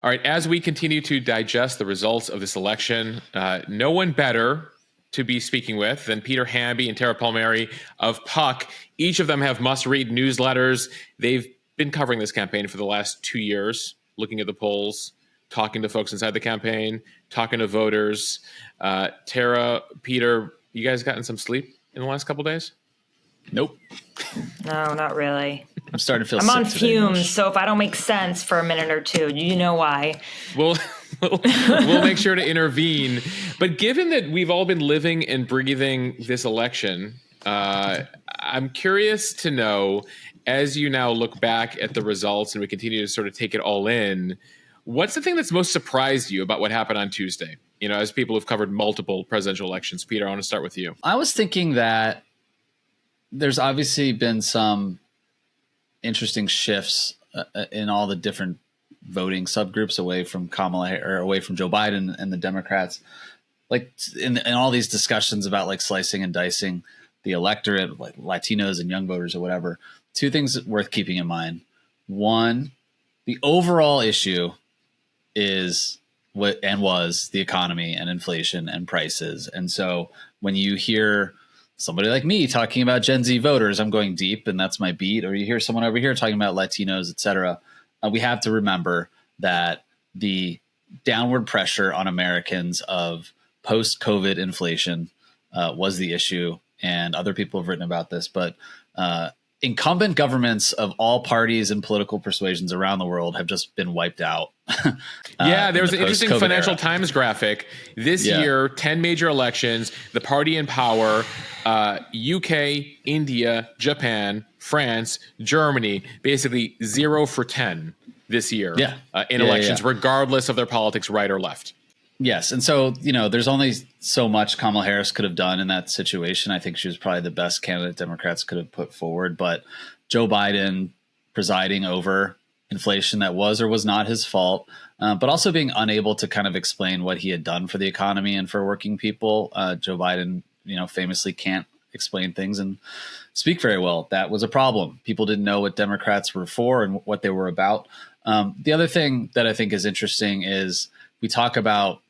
All right, as we continue to digest the results of this election, no one better to be speaking with than Peter Hamby and Tara Palmeri of Puck. Each of them have must-read newsletters. They've been covering this campaign for the last 2 years, looking at the polls, talking to folks inside the campaign, talking to voters. Tara, Peter, you guys gotten some sleep in the last couple days? Nope. No, not really. I'm starting to feel I'm sick on today, fumes, Mitch. so if I don't make sense for a minute or two, you know why. We'll make sure to intervene. But given that we've all been living and breathing this election, I'm curious to know, as you now look back at the results and we continue to sort of take it all in, what's the thing that's most surprised you about what happened on Tuesday? You know, as people who've covered multiple presidential elections. Peter, I want to start with you. I was thinking that there's obviously been some interesting shifts in all the different voting subgroups away from away from Joe Biden and the Democrats. Like in all these discussions about like slicing and dicing the electorate, like Latinos and young voters or whatever, two things worth keeping in mind. One, the overall issue is was the economy and inflation and prices. And so when you hear somebody like me talking about Gen Z voters, I'm going deep and that's my beat. Or you hear someone over here talking about Latinos, et cetera. We have to remember that the downward pressure on Americans of post-COVID inflation was the issue. And other people have written about this, but incumbent governments of all parties and political persuasions around the world have just been wiped out. Yeah, there was an interesting Financial era. Times graphic. This year, 10 major elections, the party in power, UK, India, Japan, France, Germany, basically 0 for 10 this year in elections, regardless of their politics, right or left. Yes. And so, you know, there's only so much Kamala Harris could have done in that situation. I think she was probably the best candidate Democrats could have put forward. But Joe Biden presiding over inflation that was or was not his fault, but also being unable to kind of explain what he had done for the economy and for working people. Joe Biden, you know, famously can't explain things and speak very well. That was a problem. People didn't know what Democrats were for and what they were about. The other thing that I think is interesting is we talk about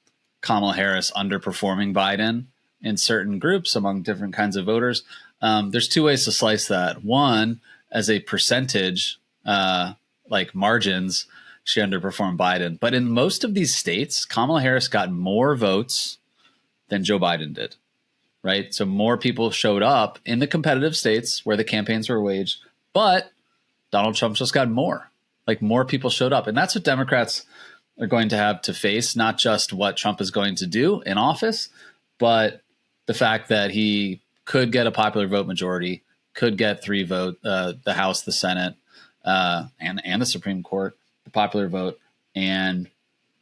Kamala Harris underperforming Biden in certain groups among different kinds of voters. There's two ways to slice that. One, as a percentage, like margins, she underperformed Biden. But in most of these states, Kamala Harris got more votes than Joe Biden did, right? So more people showed up in the competitive states where the campaigns were waged, but Donald Trump just got more. Like more people showed up. And that's what Democrats are going to have to face, not just what Trump is going to do in office, but the fact that he could get a popular vote majority, could get 3 votes, the House, the Senate, and the Supreme Court, the popular vote, and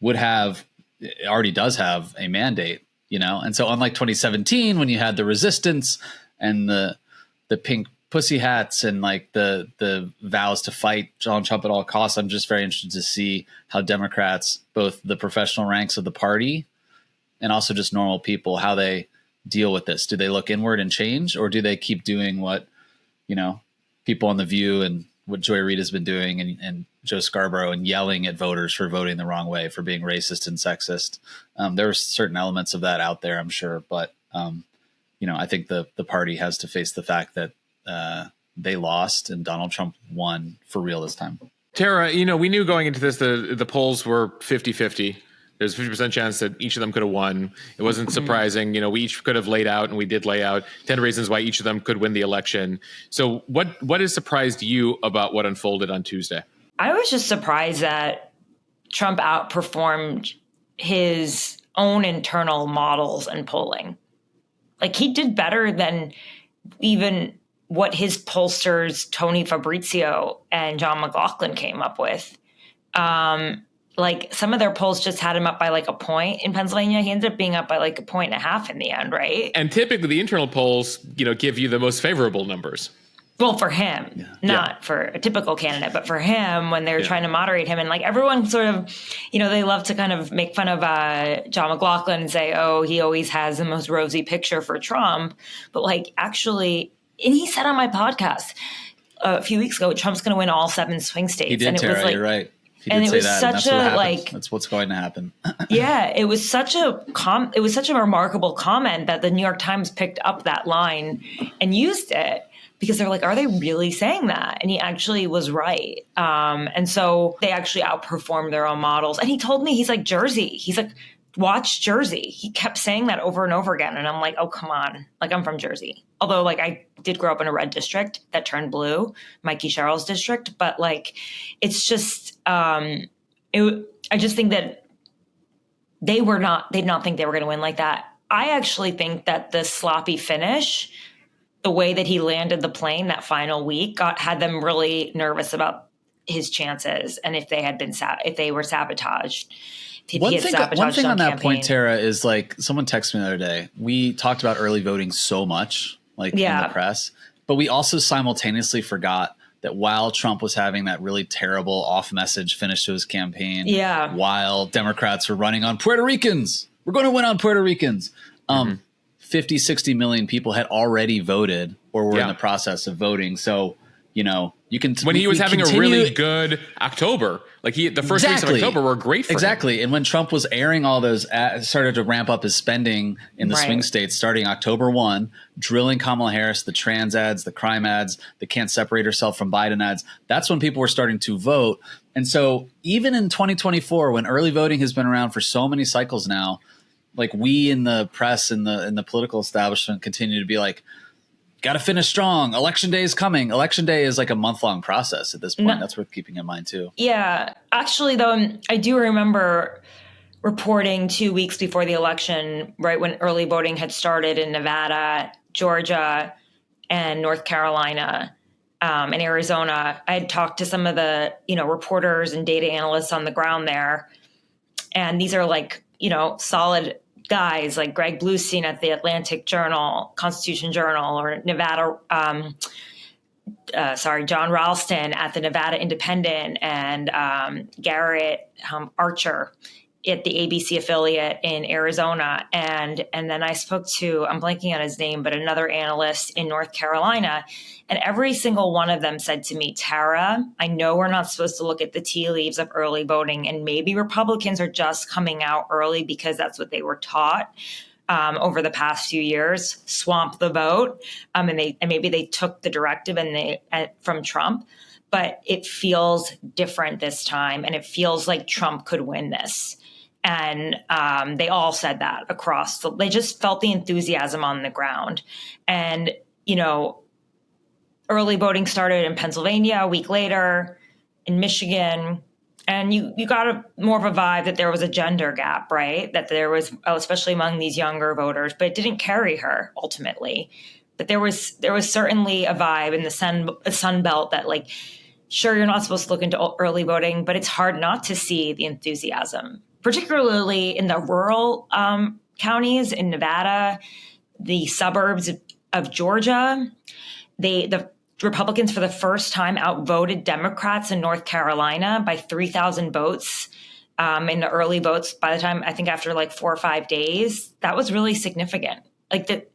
already does have a mandate, you know? And so unlike 2017, when you had the resistance and the pink pussy hats and like the vows to fight Donald Trump at all costs, I'm just very interested to see how Democrats, both the professional ranks of the party and also just normal people, how they deal with this. Do they look inward and change, or do they keep doing what, you know, people on The View and what Joy Reid has been doing and Joe Scarborough and yelling at voters for voting the wrong way, for being racist and sexist? There are certain elements of that out there, I'm sure. But, you know, I think the party has to face the fact that they lost and Donald Trump won for real this time. Tara, you know, we knew going into this, the polls were 50-50. There's a 50% chance that each of them could have won. It wasn't surprising. You know, we each could have laid out, and we did lay out 10 reasons why each of them could win the election. So what has surprised you about what unfolded on Tuesday? I was just surprised that Trump outperformed his own internal models and polling. Like, he did better than even what his pollsters, Tony Fabrizio and John McLaughlin, came up with. Like, some of their polls just had him up by like a point. In Pennsylvania, he ended up being up by like 1.5 points in the end, right? And typically the internal polls, you know, give you the most favorable numbers. Well, for him, not for a typical candidate, but for him, when they're trying to moderate him. And like, everyone sort of, you know, they love to kind of make fun of John McLaughlin and say, oh, he always has the most rosy picture for Trump. But like, actually, and he said on my podcast a few weeks ago, Trump's going to win all 7 swing states. He did, and it Tara, was like, you're right. He did it say was that, and such that's what a happens. That's what's going to happen. yeah, it was such a remarkable comment that the New York Times picked up that line and used it, because they're like, are they really saying that? And he actually was right. And so they actually outperformed their own models. And he told me, he's like, Jersey. He's like, watch Jersey. He kept saying that over and over again. And I'm like, oh, come on. Like, I'm from Jersey. Although, like, I did grow up in a red district that turned blue, Mikey Sherrill's district. But, like, it's just, I just think that they did not think they were going to win like that. I actually think that the sloppy finish, the way that he landed the plane that final week, had them really nervous about his chances, and if they were sabotaged. One thing on that point, Tara, is like, someone texted me the other day. We talked about early voting so much, like in the press, but we also simultaneously forgot that while Trump was having that really terrible off message finish to his campaign, while Democrats were running on Puerto Ricans, we're going to win on Puerto Ricans. 50, 60 million people had already voted or were in the process of voting. So, you know, you can, when he was having a really good October, like the first weeks of October were great for him. And when Trump was airing all those, started to ramp up his spending in the swing states starting October 1, drilling Kamala Harris, the trans ads, the crime ads, the can't separate herself from Biden ads. That's when people were starting to vote. And so even in 2024, when early voting has been around for so many cycles now, like, we in the press and the political establishment continue to be like, got to finish strong. Election day is coming. Election day is like a month-long process at this point. That's worth keeping in mind too. Yeah. Actually, though, I do remember reporting 2 weeks before the election, right when early voting had started in Nevada, Georgia, and North Carolina, and Arizona. I had talked to some of the, reporters and data analysts on the ground there. And these are like, solid guys like Greg Bluestein at the Atlantic Journal, Constitution Journal, or Nevada, John Ralston at the Nevada Independent, and Garrett Archer at the ABC affiliate in Arizona. And then I spoke to, I'm blanking on his name, but another analyst in North Carolina. And every single one of them said to me, Tara, I know we're not supposed to look at the tea leaves of early voting, and maybe Republicans are just coming out early because that's what they were taught over the past few years, swamp the vote. And maybe they took the directive from Trump, but it feels different this time. And it feels like Trump could win this. And they all said that they just felt the enthusiasm on the ground. And, early voting started in Pennsylvania a week later, in Michigan. And you got more of a vibe that there was a gender gap, right? That there was, especially among these younger voters, but it didn't carry her ultimately. But there was certainly a vibe in the Sun Belt that, like, sure, you're not supposed to look into early voting, but it's hard not to see the enthusiasm, particularly in the rural counties in Nevada, the suburbs of Georgia. The Republicans, for the first time, outvoted Democrats in North Carolina by 3,000 votes in the early votes. By the time, I think after like 4 or 5 days, that was really significant. Like that,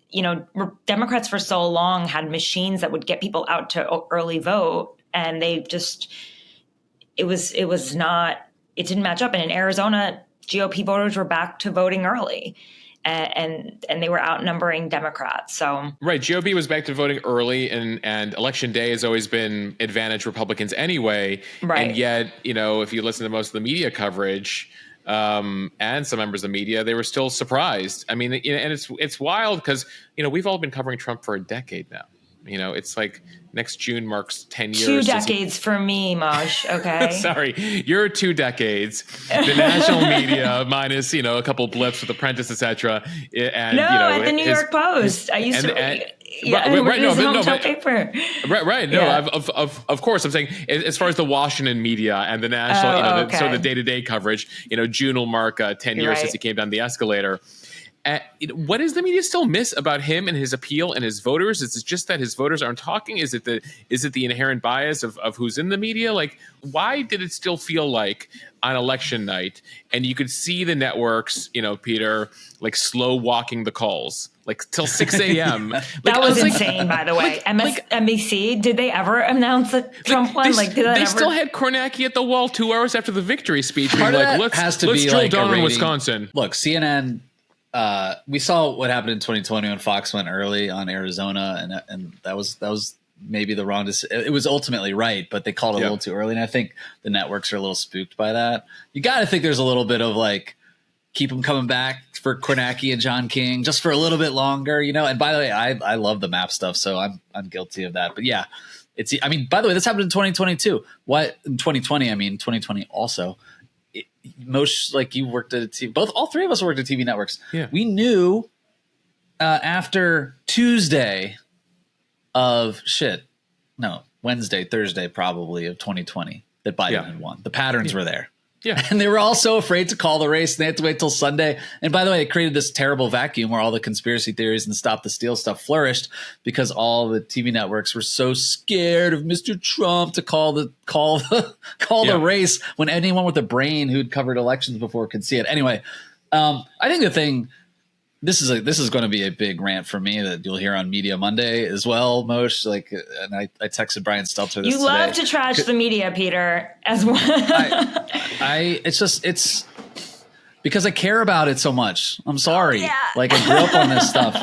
Democrats for so long had machines that would get people out to early vote, and they just, it didn't match up. And in Arizona, GOP voters were back to voting early. And they were outnumbering Democrats. So right, GOP was back to voting early, and election day has always been advantage Republicans anyway. Right. And yet, if you listen to most of the media coverage and some members of the media, they were still surprised. I mean, and it's wild because we've all been covering Trump for a decade now. It's like next June marks 10 years. 2 decades for me, Maj. Okay. Sorry, you're 2 decades. The national media minus, a couple blips with Apprentice, etc. And at the New York Post. I used to. Paper. Right. No, of course. I'm saying as far as the Washington media and the national, so the day-to-day coverage. June will mark 10 years since he came down the escalator. What does the media still miss about him and his appeal and his voters? Is it just that his voters aren't talking? Is it the inherent bias of who's in the media? Like, why did it still feel like on election night, and you could see the networks, Peter, like slow walking the calls, like till 6 a.m. That was insane, by the way. NBC, did they ever announce that Trump won? They still had Kornacki at the wall 2 hours after the victory speech, being like, let's drill down on Wisconsin. Look, CNN. We saw what happened in 2020 when Fox went early on Arizona, and that was maybe the wrong decision. It was ultimately right, but they called it a little too early, and I think the networks are a little spooked by that. You got to think there's a little bit of like, keep them coming back for Kornacki and John King just for a little bit longer, And by the way, I love the map stuff, so I'm guilty of that. But yeah, by the way, this happened in 2022. What in 2020? 2020 also. Most like you worked at all three of us worked at TV networks. Yeah. We knew after Tuesday of Wednesday, Thursday, probably of 2020 that Biden had won. The patterns were there. Yeah. And they were all so afraid to call the race. And they had to wait till Sunday. And by the way, it created this terrible vacuum where all the conspiracy theories and stop the steal stuff flourished because all the TV networks were so scared of Mr. Trump to call the race when anyone with a brain who'd covered elections before could see it. Anyway, I think the thing, this is going to be a big rant for me that you'll hear on Media Monday as well, Moshe. And I texted Brian Stelter this You love today. to trash the media, Peter, as well. It's because I care about it so much. I'm sorry. Yeah. I grew up on this stuff.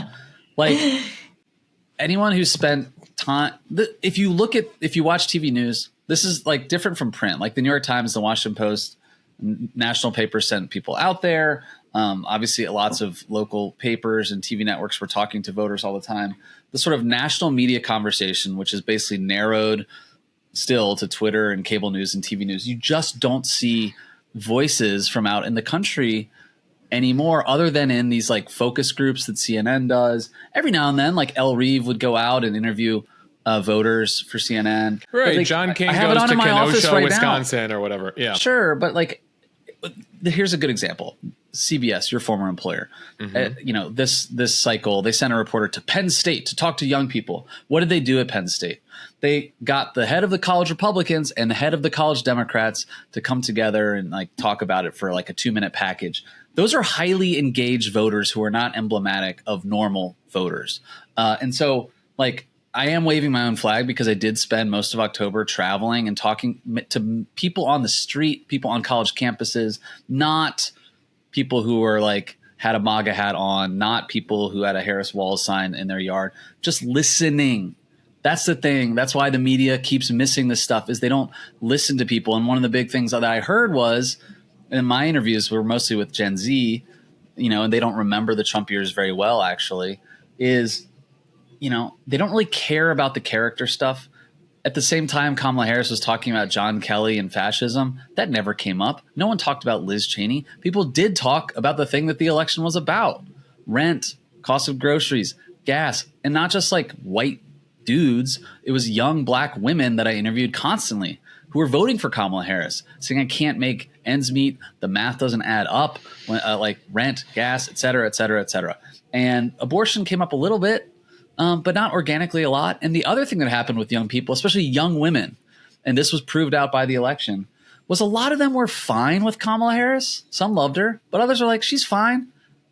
Anyone who spent time, if you watch TV news, this is different from print. Like the New York Times, the Washington Post, national papers sent people out there. Obviously, lots of local papers and TV networks were talking to voters all the time. The sort of national media conversation, which is basically narrowed still to Twitter and cable news and TV news, you just don't see voices from out in the country anymore, other than in these focus groups that CNN does. Every now and then, El Reeve would go out and interview voters for CNN. Right, John King goes to Kenosha, Wisconsin, or whatever. Yeah, sure, but here's a good example. CBS, your former employer, this cycle, they sent a reporter to Penn State to talk to young people. What did they do at Penn State? They got the head of the college Republicans and the head of the college Democrats to come together and talk about it for a 2-minute package. Those are highly engaged voters who are not emblematic of normal voters. And so I am waving my own flag because I did spend most of October traveling and talking to people on the street, people on college campuses, not people who were had a MAGA hat on, not people who had a Harris Walls sign in their yard, just listening. That's the thing. That's why the media keeps missing this stuff, is they don't listen to people. And one of the big things that I heard was, in my interviews were mostly with Gen Z, and they don't remember the Trump years very well, actually, is, they don't really care about the character stuff. At the same time, Kamala Harris was talking about John Kelly and fascism. That never came up. No one talked about Liz Cheney. People did talk about the thing that the election was about: rent, cost of groceries, gas, and not just white dudes. It was young black women that I interviewed constantly who were voting for Kamala Harris, saying I can't make ends meet. The math doesn't add up. When, rent, gas, et cetera, et cetera, et cetera. And abortion came up a little bit, but not organically a lot. And the other thing that happened with young people, especially young women, and this was proved out by the election, was a lot of them were fine with Kamala Harris. Some loved her, but others are she's fine.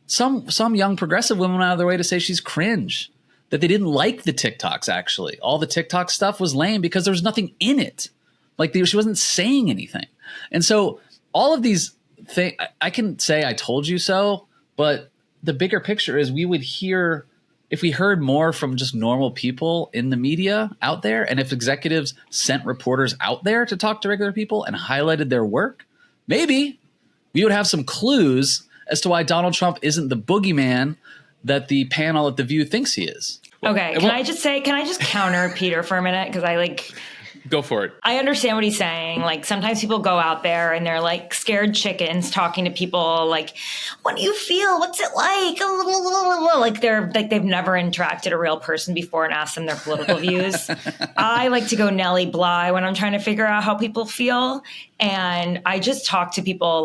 Some young progressive women went out of their way to say she's cringe, that they didn't like the TikToks, actually. All the TikTok stuff was lame because there was nothing in it. She wasn't saying anything. And so all of these things, I can say I told you so, but the bigger picture is we would hear, if we heard more from just normal people in the media out there, and if executives sent reporters out there to talk to regular people and highlighted their work, maybe we would have some clues as to why Donald Trump isn't the boogeyman that the panel at The View thinks he is. Okay, can I just counter Peter for a minute? Because Go for it. I understand what he's saying. Sometimes people go out there and they're scared chickens talking to people what do you feel? What's it like? They've never interacted a real person before and asked them their political views. I like to go Nellie Bly when I'm trying to figure out how people feel. And I just talk to people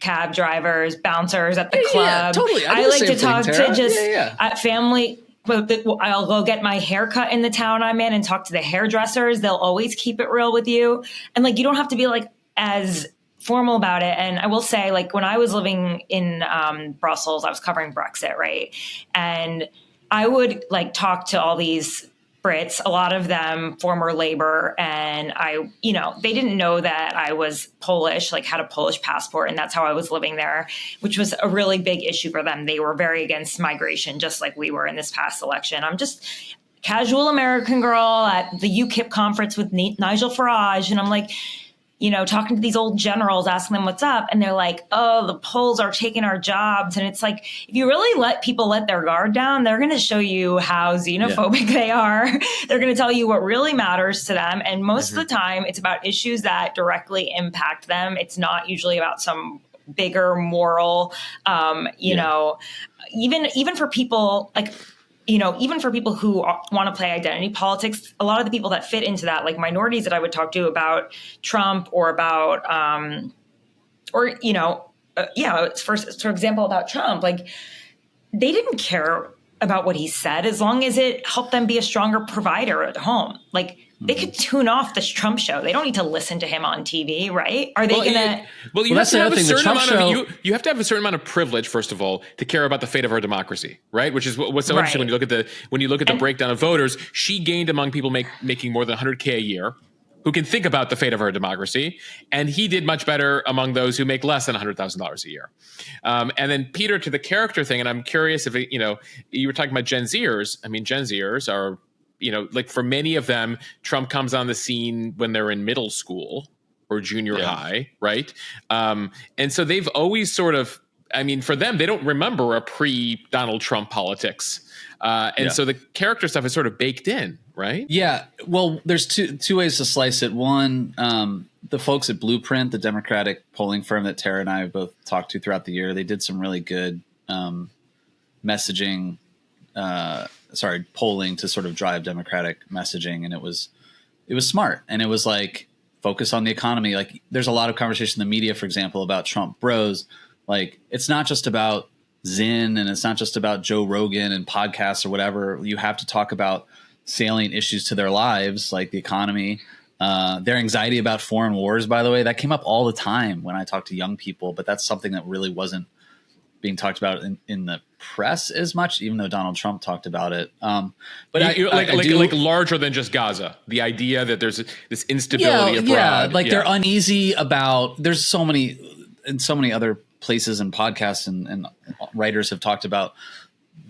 cab drivers, bouncers at the club. Totally. I like to talk to just Yeah. family. I'll go get my hair cut in the town I'm in and talk to the hairdressers. They'll always keep it real with you. And like, you don't have to be like as formal about it. And I will say, like, when I was living in Brussels, I was covering Brexit, right? And I would like talk to all these Brits, a lot of them former labor, and they didn't know that I was Polish, like had a Polish passport, and that's how I was living there, which was a really big issue for them. They were very against migration, just like we were in this past election. I'm just casual American girl at the UKIP conference with Nigel Farage, and I'm like, talking to these old generals, asking them what's up. And they're like, oh, the Poles are taking our jobs. And it's like, if you really let people let their guard down, they're going to show you how xenophobic they are. They're going to tell you what really matters to them. And most of the time, it's about issues that directly impact them. It's not usually about some bigger moral, even for people like, even for people who want to play identity politics, a lot of the people that fit into that, like minorities that I would talk to about Trump or about, for example, about Trump, like they didn't care about what he said as long as it helped them be a stronger provider at home. Like they could tune off this Trump show. They don't need to listen to him on TV, right? Are they going to? Well, you have to have a certain amount of you have to have a certain amount of privilege, first of all, to care about the fate of our democracy, right? Which is what's so interesting when you look at the breakdown of voters. She gained among people making more than $100K a year, who can think about the fate of our democracy, and he did much better among those who make less than $100,000 a year. And then Peter, to the character thing, and I'm curious if you were talking about Gen Zers. I mean, Gen Zers are. Like for many of them, Trump comes on the scene when they're in middle school or junior high, right? And so they've always sort of, for them, they don't remember a pre-Donald Trump politics. So the character stuff is sort of baked in, right? Yeah. Well, there's two ways to slice it. One, the folks at Blueprint, the Democratic polling firm that Tara and I have both talked to throughout the year, they did some really good messaging polling to sort of drive Democratic messaging. And it was smart. And it was like, focus on the economy. Like there's a lot of conversation in the media, for example, about Trump bros. Like it's not just about Zinn and it's not just about Joe Rogan and podcasts or whatever. You have to talk about salient issues to their lives, like the economy, their anxiety about foreign wars, by the way, that came up all the time when I talked to young people, but that's something that really wasn't being talked about in the press as much, even though Donald Trump talked about it. But like larger than just Gaza, the idea that there's this instability abroad. They're uneasy about. There's so many other places and podcasts and writers have talked about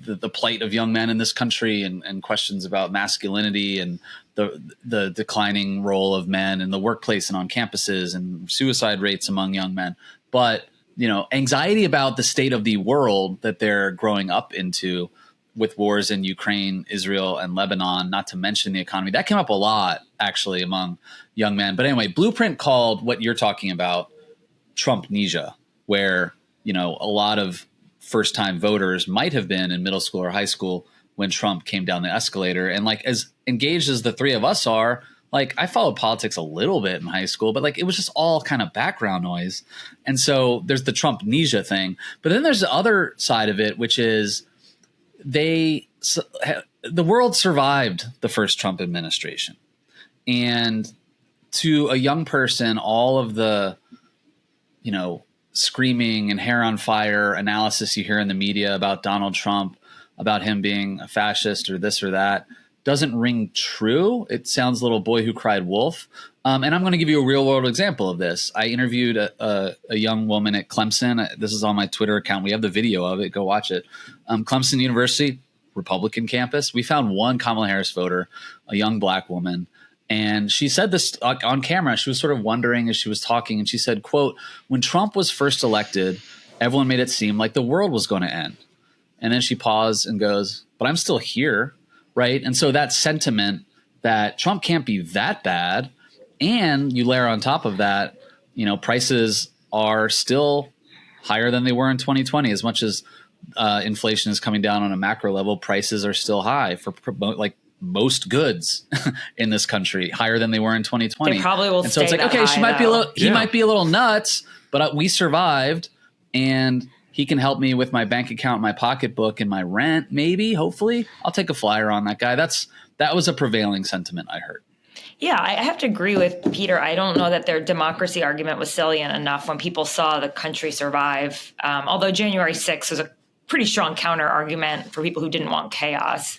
the plight of young men in this country and questions about masculinity and the declining role of men in the workplace and on campuses and suicide rates among young men. But anxiety about the state of the world that they're growing up into with wars in Ukraine, Israel, and Lebanon, not to mention the economy. That came up a lot, actually, among young men. But anyway, Blueprint called what you're talking about Trumpnesia, where, a lot of first-time voters might have been in middle school or high school when Trump came down the escalator. And like as engaged as the three of us are, like I followed politics a little bit in high school, but like it was just all kind of background noise. And so there's the Trumpnesia thing. But then there's the other side of it, which is the world survived the first Trump administration. And to a young person, all of the, screaming and hair on fire analysis you hear in the media about Donald Trump, about him being a fascist or this or that, doesn't ring true. It sounds little boy who cried wolf. And I'm going to give you a real world example of this. I interviewed a young woman at Clemson. This is on my Twitter account. We have the video of it. Go watch it. Clemson University, Republican campus. We found one Kamala Harris voter, a young black woman. And she said this on camera. She was sort of wondering as she was talking. And she said, quote, when Trump was first elected, everyone made it seem like the world was going to end. And then she paused and goes, but I'm still here. Right. And so that sentiment that Trump can't be that bad. And you layer on top of that, prices are still higher than they were in 2020. As much as inflation is coming down on a macro level, prices are still high for like most goods in this country, higher than they were in 2020. They probably will. And so it's like, okay, she might be a little, he might be a little nuts, but we survived. and he can help me with my bank account, my pocketbook, and my rent. Maybe, hopefully, I'll take a flyer on that guy. That was a prevailing sentiment I heard. Yeah, I have to agree with Peter. I don't know that their democracy argument was salient enough when people saw the country survive. Although January 6th was a pretty strong counter argument for people who didn't want chaos.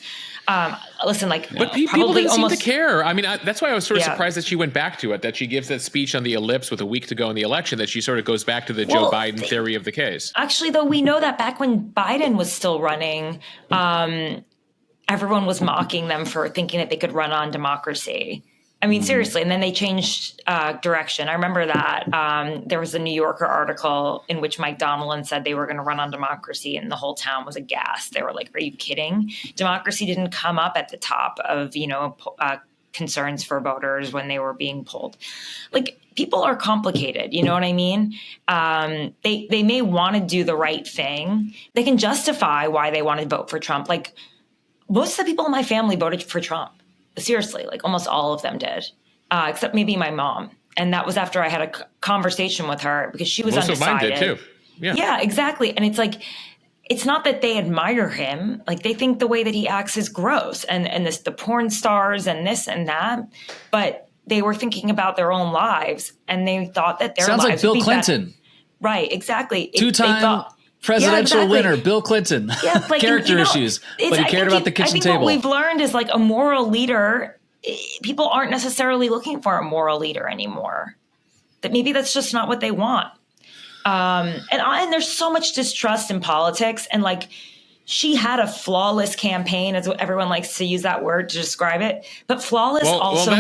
Listen, but people didn't seem to care. I mean, that's why I was sort of surprised that she went back to it, that she gives that speech on the ellipse with a week to go in the election, that she sort of goes back to the Joe Biden theory of the case. Actually, though, we know that back when Biden was still running, everyone was mocking them for thinking that they could run on democracy. I mean, seriously. And then they changed direction. I remember that there was a New Yorker article in which Mike Donilon said they were going to run on democracy, and the whole town was aghast. They were like, are you kidding? Democracy didn't come up at the top of, concerns for voters when they were being polled. Like, people are complicated. You know what I mean? They may want to do the right thing. They can justify why they want to vote for Trump. Like, most of the people in my family voted for Trump. Seriously, like almost all of them did, except maybe my mom. And that was after I had a conversation with her because she was undecided. Most of mine did too. Yeah, exactly. And it's like, it's not that they admire him. Like, they think the way that he acts is gross and the porn stars and this and that. But they were thinking about their own lives, and they thought that their sounds lives like Bill would be Clinton. better. Right, exactly. Two-time presidential winner, Bill Clinton. Yeah, like, character issues, but he cared about the kitchen table. What we've learned is, like, a moral leader, people aren't necessarily looking for a moral leader anymore. That maybe that's just not what they want. And there's so much distrust in politics, and like, she had a flawless campaign, as everyone likes to use that word to describe it. But flawless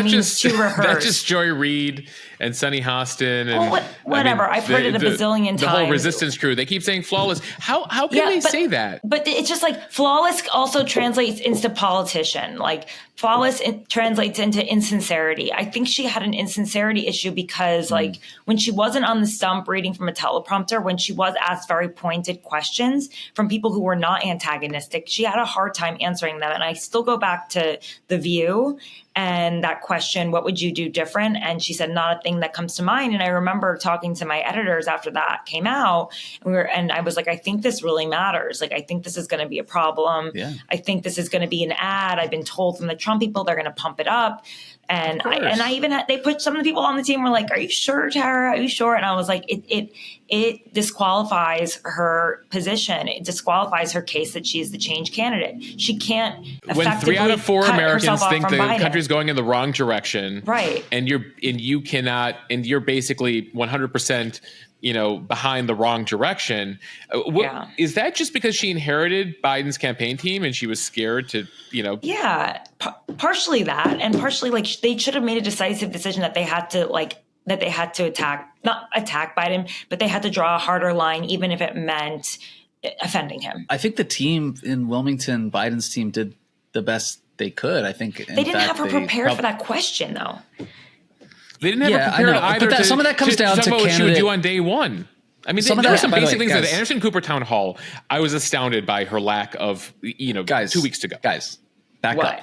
means to rehearse. That's just Joy Reid and Sunny Hostin and whatever. I've heard it a bazillion times. The whole resistance crew. They keep saying flawless. How can they say that? But it's just like, flawless also translates into politician. Like, flawless translates into insincerity. I think she had an insincerity issue because like, when she wasn't on the stump reading from a teleprompter, when she was asked very pointed questions from people who were not antagonistic, she had a hard time answering them. And I still go back to The View and that question, what would you do different? And she said, not a thing that comes to mind. And I remember talking to my editors after that came out, and I was like, I think this really matters. Like, I think this is going to be a problem. Yeah. I think this is going to be an ad. I've been told from the Trump people, they're going to pump it up. And I even had, they put some of the people on the team were like, are you sure, Tara? Are you sure? And I was like, it disqualifies her position. It disqualifies her case that she's the change candidate. She can't effectively when 3 out of 4 Americans think the Biden. Country's going in the wrong direction, right? And you cannot, and you're basically 100%, behind the wrong direction. Is that just because she inherited Biden's campaign team and she was scared to, Yeah, partially that, and partially like they should have made a decisive decision that they had to not attack Biden, but they had to draw a harder line, even if it meant offending him. I think the team in Wilmington, Biden's team, did the best they could. I think they didn't have her prepared for that question, though. They didn't have her prepared either. But some of that comes down to what she would do on day one. I mean, there were some basic things at the Anderson Cooper Town Hall. I was astounded by her lack of, 2 weeks to go. Guys, back up.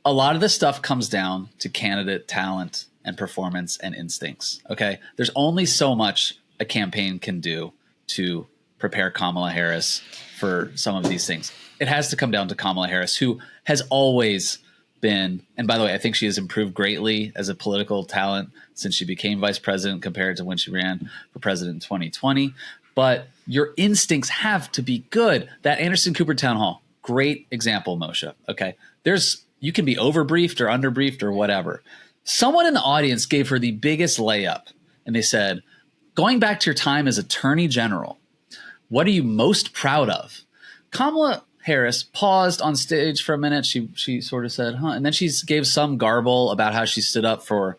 A lot of this stuff comes down to candidate talent and performance and instincts. Okay, there's only so much a campaign can do to prepare Kamala Harris for some of these things. It has to come down to Kamala Harris, who has always been, and by the way, I think she has improved greatly as a political talent since she became vice president compared to when she ran for president in 2020. But your instincts have to be good. That Anderson Cooper Town Hall, great example, Moshe. Okay, you can be overbriefed or underbriefed or whatever. Someone in the audience gave her the biggest layup, and they said, going back to your time as Attorney General, what are you most proud of? Kamala Harris paused on stage for a minute. She sort of said, huh? And then she gave some garble about how she stood up for,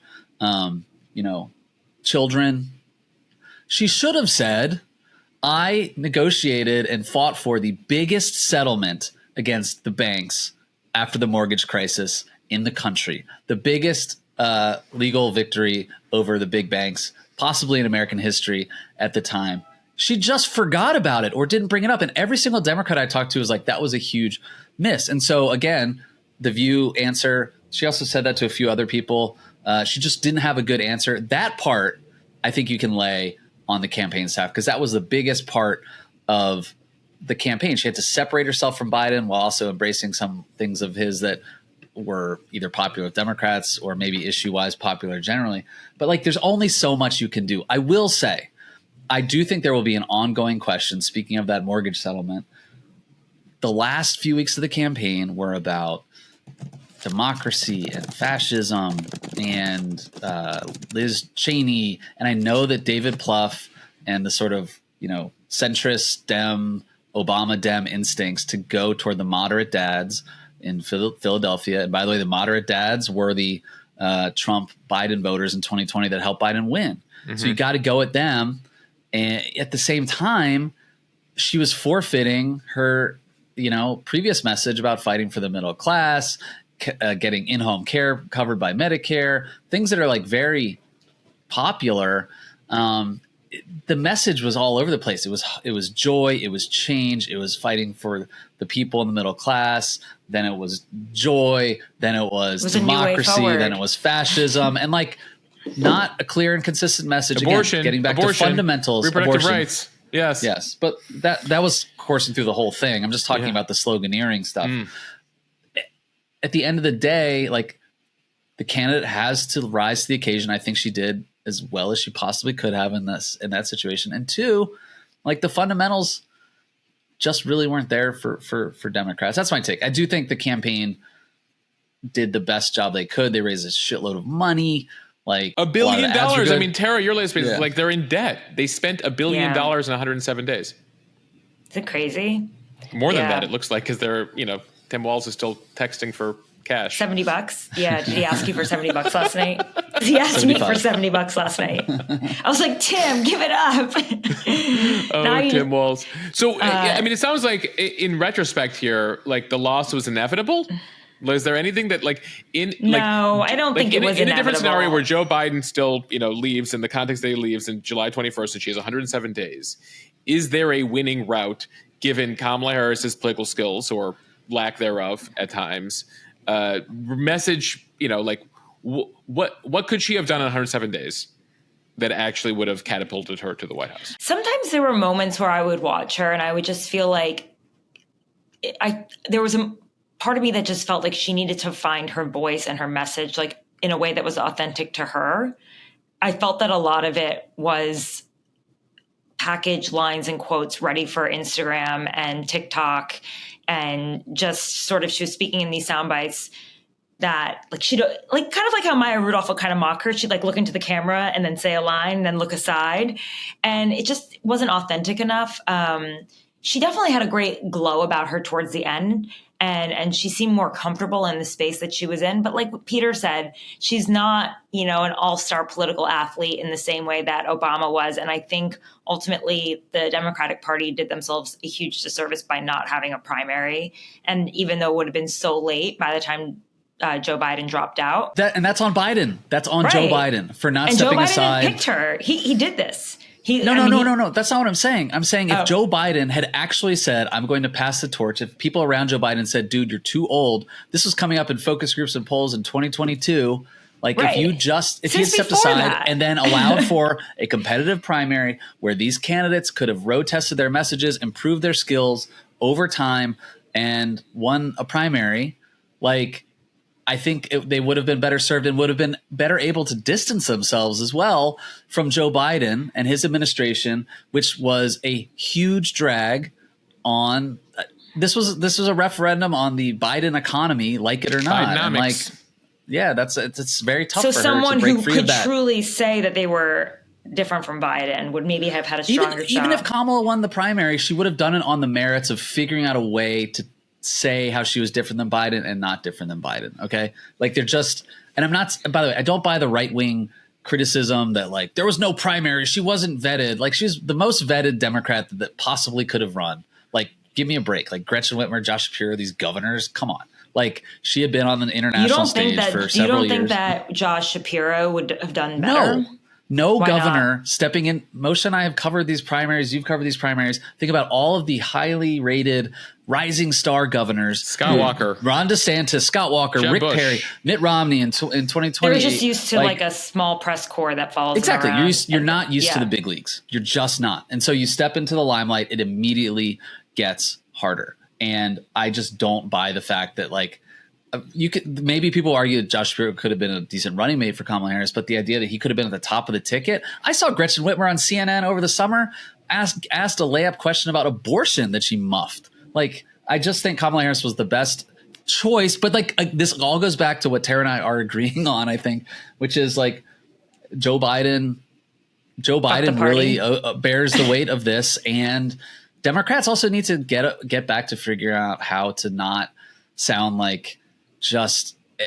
children. She should have said, I negotiated and fought for the biggest settlement against the banks after the mortgage crisis in the country, the biggest legal victory over the big banks, possibly in American history at the time. She just forgot about it or didn't bring it up. And every single Democrat I talked to was like, that was a huge miss. And so, again, the View answer, she also said that to a few other people. She just didn't have a good answer. That part, I think you can lay on the campaign staff, because that was the biggest part of the campaign. She had to separate herself from Biden while also embracing some things of his that were either popular with Democrats or maybe issue-wise popular generally. But like, there's only so much you can do. I will say, I do think there will be an ongoing question. Speaking of that mortgage settlement, the last few weeks of the campaign were about democracy and fascism and Liz Cheney. And I know that David Plouffe and the sort of, centrist Dem, Obama Dem instincts to go toward the moderate dads in Philadelphia. And by the way, the moderate dads were the Trump Biden voters in 2020 that helped Biden win. Mm-hmm. So you got to go at them. And at the same time, she was forfeiting her, previous message about fighting for the middle class, getting in-home care covered by Medicare, things that are like very popular. The message was all over the place. It was joy. It was change. It was fighting for the people in the middle class. Then it was joy. Then it was democracy. Then it was fascism. And like, not a clear and consistent message. Abortion, again, getting back to fundamentals, reproductive rights. Yes. But that was coursing through the whole thing. I'm just talking about the sloganeering stuff. At the end of the day, like, the candidate has to rise to the occasion. I think she did as well as she possibly could have in that situation. And two, like, the fundamentals just really weren't there for Democrats. That's my take. I do think the campaign did the best job they could. They raised a shitload of money, like $1 billion. I mean, Tara, your latest is like they're in debt. They spent $1 billion in 107 days. Is it crazy? More than that, it looks like, because they're, Tim Walz is still texting for cash. $70. Yeah. Did he ask you for $70 last night? He asked 75. Me for $70 last night. I was like, Tim, give it up. Tim Walz. So, I mean, it sounds like in retrospect here, like, the loss was inevitable. Was there anything that No, I don't think it was in a different scenario where Joe Biden still, leaves in the context that he leaves in July 21st and she has 107 days. Is there a winning route given Kamala Harris's political skills or lack thereof at times? Message, what could she have done in 107 days that actually would have catapulted her to the White House? Sometimes there were moments where I would watch her and I would just feel like there was a part of me that just felt like she needed to find her voice and her message, like, in a way that was authentic to her. I felt that a lot of it was package lines and quotes ready for Instagram and TikTok, and just sort of, she was speaking in these sound bites that, like, she'd, like, kind of like how Maya Rudolph would kind of mock her. She'd, like, look into the camera and then say a line and then look aside. And it just wasn't authentic enough. She definitely had a great glow about her towards the end. And she seemed more comfortable in the space that she was in. But like Peter said, she's not, an all-star political athlete in the same way that Obama was. And I think ultimately the Democratic Party did themselves a huge disservice by not having a primary. And even though it would have been so late by the time Joe Biden dropped out. That's on Biden. That's on Joe Biden for not stepping aside. And Joe Biden picked her. He did this. No. That's not what I'm saying. I'm saying if Joe Biden had actually said, I'm going to pass the torch, if people around Joe Biden said, dude, you're too old. This was coming up in focus groups and polls in 2022. Like, if he had stepped aside and then allowed for a competitive primary where these candidates could have road tested their messages, improved their skills over time, and won a primary, like, I think they would have been better served and would have been better able to distance themselves as well from Joe Biden and his administration, which was a huge drag on. This was a referendum on the Biden economy, like it or not. And like, it's very tough. So for someone her to break who free could of that. truly say that they were different from Biden would maybe have had a stronger shot. Even if Kamala won the primary, she would have done it on the merits of figuring out a way to say how she was different than Biden and not different than Biden. Okay. Like, they're just, and I'm not, by the way, I don't buy the right wing criticism that, like, there was no primary. She wasn't vetted. Like, she's the most vetted Democrat that possibly could have run. Like, give me a break. Like, Gretchen Whitmer, Josh Shapiro, these governors, come on. Like, she had been on the international stage for several years. You don't think that Josh Shapiro would have done better? No Why governor stepping in. Moshe and I have covered these primaries. You've covered these primaries. Think about all of the highly rated rising star governors. Scott Walker. Ron DeSantis, Scott Walker, Jeb Rick Bush. Perry, Mitt Romney in 2020. They're just used to like a small press corps that follows exactly. them around. You're not used to Yeah. the big leagues. You're just not. And so you step into the limelight, it immediately gets harder. And I just don't buy the fact that like you could maybe people argue that Josh Shapiro could have been a decent running mate for Kamala Harris, but the idea that he could have been at the top of the ticket. I saw Gretchen Whitmer on CNN over the summer asked a layup question about abortion that she muffed. Like, I just think Kamala Harris was the best choice. But like this all goes back to what Tara and I are agreeing on, I think, which is like Joe Biden really bears the weight of this, and Democrats also need to get back to figuring out how to not sound like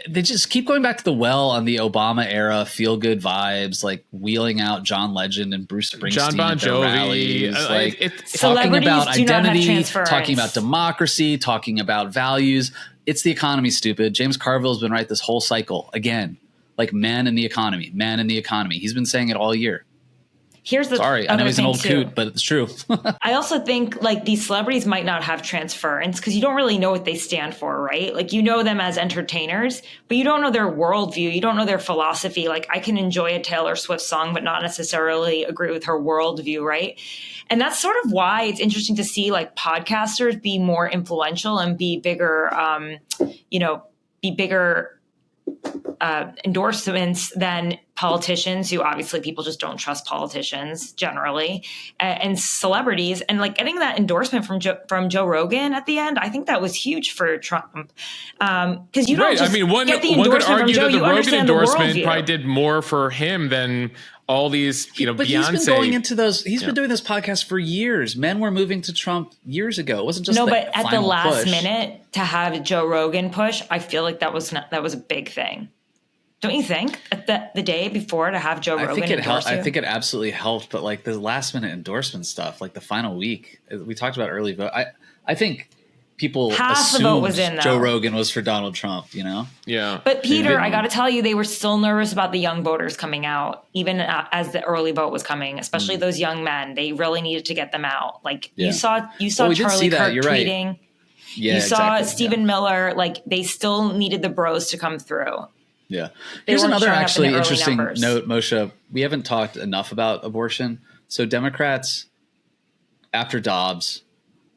they just keep going back to the well on the Obama era feel good vibes, like wheeling out John Legend and Bruce Springsteen John Bon at their Jovi. rallies, like talking Celebrities about do not have identity, transference. talking about democracy, talking about values. It's the economy, stupid. James Carville's been right this whole cycle again, like man in the economy. He's been saying it all year. Here's the Sorry, I know other he's an thing, old too. coot, but it's true. I also think like these celebrities might not have transference because you don't really know what they stand for, right? Like you know them as entertainers, but you don't know their worldview. You don't know their philosophy. Like I can enjoy a Taylor Swift song, but not necessarily agree with her worldview, right? And that's sort of why it's interesting to see like podcasters be more influential and be bigger, endorsements than politicians, who obviously people just don't trust politicians generally, and celebrities. And like getting that endorsement from Joe Rogan at the end, I think that was huge for Trump, because you don't just one get the could endorsement from argue Joe. that the You Rogan understand the endorsement worldview. probably did more for him than all these, But Beyonce. he's been going into those. He's been doing this podcast for years. Men were moving to Trump years ago. It wasn't just but at the final last push. minute to have Joe Rogan push, I feel like that was a big thing. Don't you think? At the day before to have Joe Rogan I think it helped. endorse you? I think it absolutely helped. But like the last minute endorsement stuff, like the final week, we talked about early vote. I think people Half the vote assumed was in, though. Joe Rogan was for Donald Trump. Yeah. But Peter, didn't. I got to tell you, they were still nervous about the young voters coming out, even as the early vote was coming, especially those young men. They really needed to get them out. Like you saw we did Charlie see that. Kirk You're right. tweeting. Yeah, You saw exactly. Stephen Miller. Like they still needed the bros to come through. Yeah. They Here's weren't another showing up in actually the early interesting numbers. note, Moshe. We haven't talked enough about abortion. So Democrats, after Dobbs,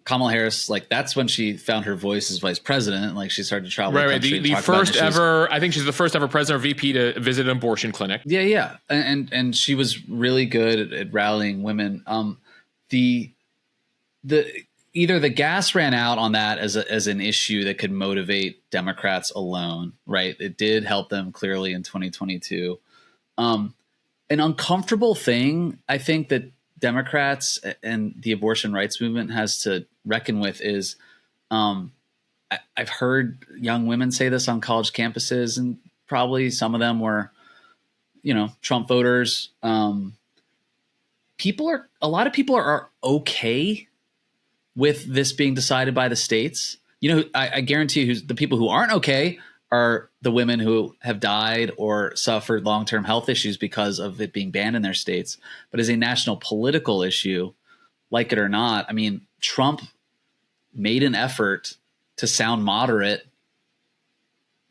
Kamala Harris, like that's when she found her voice as vice president. Like she started to travel the Right. country and The talk about first issues. ever, I think she's the first ever president or VP to visit an abortion clinic. Yeah. And she was really good at rallying women. The either the gas ran out on that as an issue that could motivate Democrats alone, right? It did help them clearly in 2022. An uncomfortable thing I think that Democrats and the abortion rights movement has to reckon with is I've heard young women say this on college campuses, and probably some of them were, Trump voters. A lot of people are okay with this being decided by the states. I guarantee you the people who aren't okay are the women who have died or suffered long-term health issues because of it being banned in their states. But as a national political issue, like it or not, I mean, Trump made an effort to sound moderate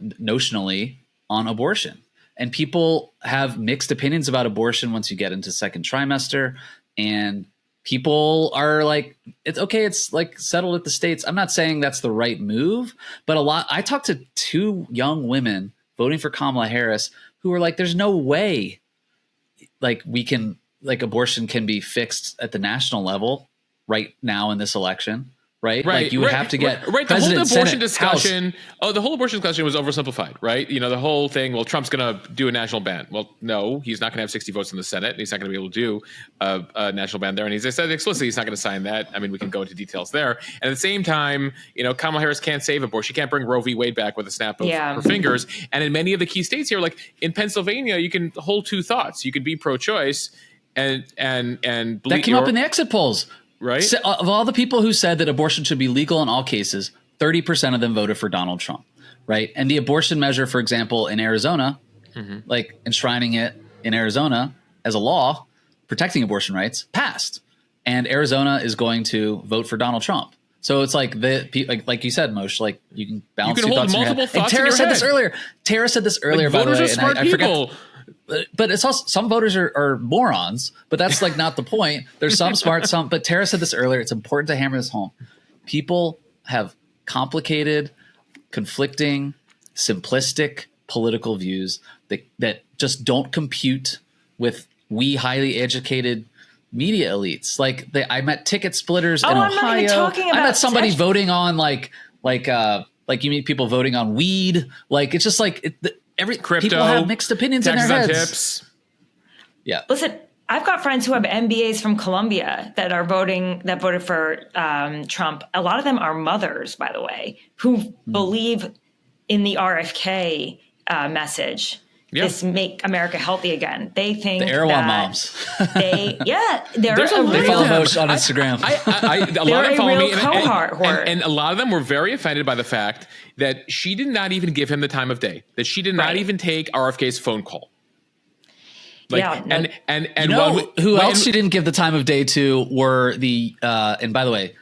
notionally on abortion. And people have mixed opinions about abortion once you get into second trimester, and people are like, it's okay. It's like settled at the states. I'm not saying that's the right move, but I talked to two young women voting for Kamala Harris who were like, there's no way like abortion can be fixed at the national level right now in this election. Right. Like you would have to get the whole President, abortion Senate, discussion. House. Oh, the whole abortion discussion was oversimplified, right? The whole thing. Well, Trump's going to do a national ban. Well, no, he's not going to have 60 votes in the Senate. And he's not going to be able to do a national ban there. And he's said explicitly he's not going to sign that. I mean, we can go into details there. And at the same time, Kamala Harris can't save abortion. She can't bring Roe v. Wade back with a snap of her fingers. And in many of the key states here, like in Pennsylvania, you can hold two thoughts. You could be pro-choice and that came up in the exit polls. Right. So, of all the people who said that abortion should be legal in all cases, 30% of them voted for Donald Trump. Right. And the abortion measure, for example, in Arizona, like enshrining it in Arizona, as a law protecting abortion rights passed, and Arizona is going to vote for Donald Trump. So it's like like you said, Moshe, like you can balance You can two hold thoughts in your multiple head. And thoughts in Tara your said this head. earlier. Tara said this earlier, by the Voters way, are smart and I people. forgot. But it's also some voters are morons, but that's like not the point. There's some smart, some. But Tara said this earlier. It's important to hammer this home. People have complicated, conflicting, simplistic political views that just don't compute with we highly educated media elites. Like I met ticket splitters in I'm Ohio. not even talking about I met somebody tech. voting on like you meet people voting on weed. Like it's just like Crypto, people have mixed opinions in their taxes on heads. tips. Yeah. Listen, I've got friends who have MBAs from Columbia that voted for Trump. A lot of them are mothers, by the way, who believe in the RFK message. Yeah. This make America healthy again. They think The Erewhon that moms. they're There's a a lot They of real, follow them. Moshe on Instagram. A lot They're of a follow real me, cohort. and a lot of them were very offended by the fact that she did not even give him the time of day. That she did not Right. even take RFK's phone call. Yeah, no- and You know who when- else she didn't give the time of day to were the and by the way,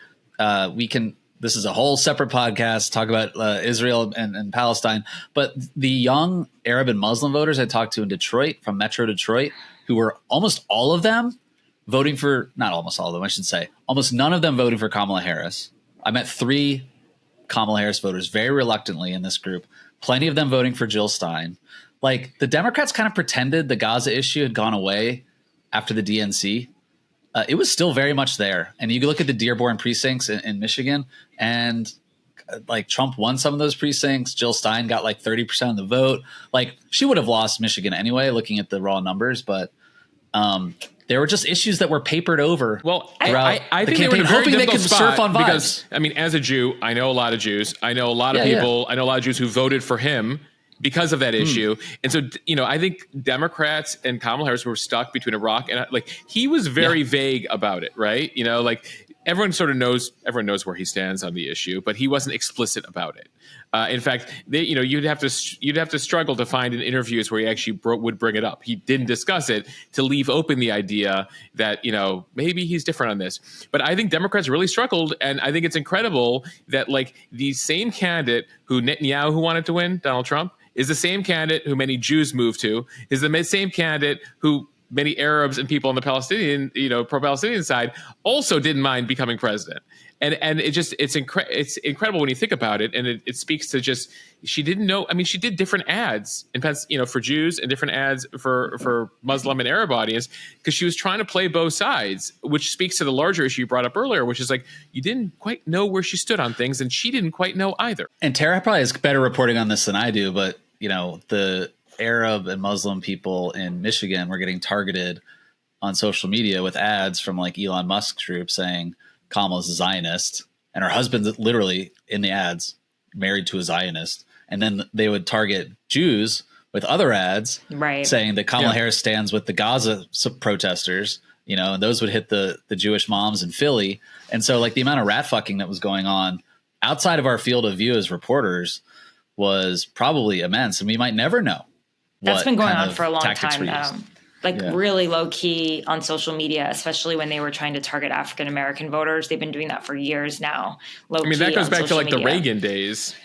we can. This is a whole separate podcast. Talk about Israel and Palestine, but the young Arab and Muslim voters I talked to in Detroit, from Metro Detroit, who were almost all of them voting for, not almost all of them, I should say, almost none of them voting for Kamala Harris. I met 3 Kamala Harris voters very reluctantly in this group. Plenty of them voting for Jill Stein. Like the Democrats kind of pretended the Gaza issue had gone away after the DNC. It was still very much there. And you look at the Dearborn precincts in Michigan, and like Trump won some of those precincts. Jill Stein got like 30% of the vote. Like she would have lost Michigan anyway, looking at the raw numbers. But there were just issues that were papered over. Well, throughout I the think they were in campaign, a very hoping they could difficult surf spot on vibes. because, I mean, as a Jew, I know a lot of Jews. I know a lot of Yeah, people. I know a lot of Jews who voted for him because of that issue. And so, I think Democrats and Kamala Harris were stuck between a rock and like he was very vague about it, right? Like everyone knows where he stands on the issue, but he wasn't explicit about it. In fact, you'd have to struggle to find in interviews where he actually would bring it up. He didn't discuss it to leave open the idea that maybe he's different on this. But I think Democrats really struggled, and I think it's incredible that like the same candidate who Netanyahu wanted to win, Donald Trump, is the same candidate who many Jews moved to, is the same candidate who many Arabs and people on the Palestinian, pro-Palestinian side also didn't mind becoming president. And it's incredible when you think about it. And it speaks to just, she didn't know. I mean, she did different ads for Jews and different ads for Muslim and Arab audience, because she was trying to play both sides, which speaks to the larger issue you brought up earlier, which is like, you didn't quite know where she stood on things, and she didn't quite know either. And Tara probably has better reporting on this than I do, but the Arab and Muslim people in Michigan were getting targeted on social media with ads from like Elon Musk's group saying Kamala's a Zionist, and her husband's literally in the ads married to a Zionist. And then they would target Jews with other ads saying that Kamala Harris stands with the Gaza protesters, and those would hit the Jewish moms in Philly. And so like the amount of rat fucking that was going on outside of our field of view as reporters was probably immense, and we might never know. That's been going on for a long time. Really low key on social media, especially when they were trying to target African American voters. They've been doing that for years now. That goes back to like media. the Reagan days.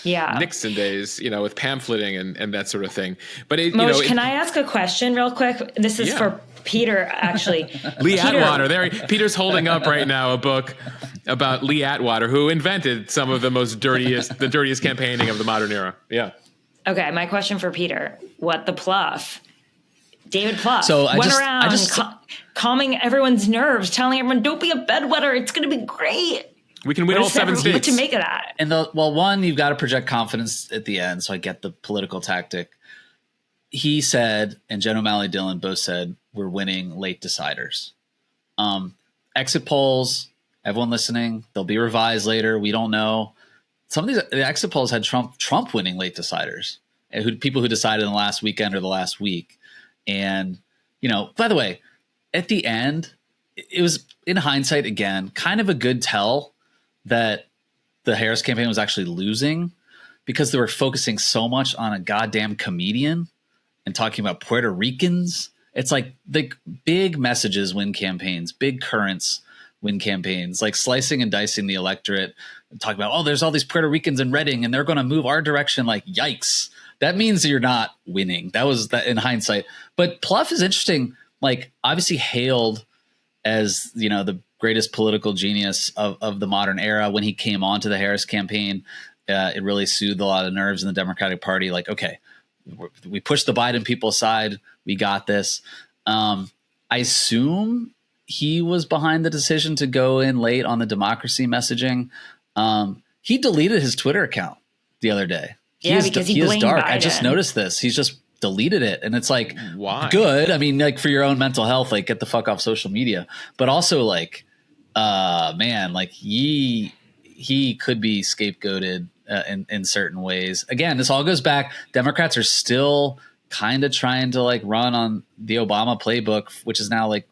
Yeah. Nixon days, with pamphleting and that sort of thing. But Moshe, can I ask a question real quick? This is for Peter, actually. Lee Atwater. Peter's holding up right now a book about Lee Atwater, who invented some of the dirtiest campaigning of the modern era. Yeah. Okay, my question for Peter: what the Pluff? David Pluff went around calming everyone's nerves, telling everyone, "Don't be a bedwetter. It's going to be great. We can win all 7 states." What to make of that? And one, you've got to project confidence at the end. So I get the political tactic. He said, and Jen O'Malley Dillon both said, we're winning late deciders. Exit polls, everyone listening, they'll be revised later. We don't know. Some of the exit polls had Trump winning late deciders, and people who decided in the last weekend or the last week. And, by the way, at the end, it was, in hindsight, again, kind of a good tell that the Harris campaign was actually losing, because they were focusing so much on a goddamn comedian and talking about Puerto Ricans It's like the big messages win campaigns, big currents win campaigns, like slicing and dicing the electorate and talk about, oh, there's all these Puerto Ricans in Reading and they're going to move our direction. Like, yikes. That means you're not winning. That was that in hindsight. But Plouffe is interesting, like obviously hailed as, you know, the greatest political genius of the modern era. When he came onto the Harris campaign, it really soothed a lot of nerves in the Democratic Party. Like, okay, we pushed the Biden people aside. We got this. I assume he was behind the decision to go in late on the democracy messaging. He deleted his Twitter account the other day. Because he is dark. Biden. I just noticed this. He's just deleted it. And it's like, why? Good. I mean, like for your own mental health, like get the fuck off social media. But also like, man, like he could be scapegoated in certain ways. Again, this all goes back. Democrats are still kind of trying to like run on the Obama playbook, which is now like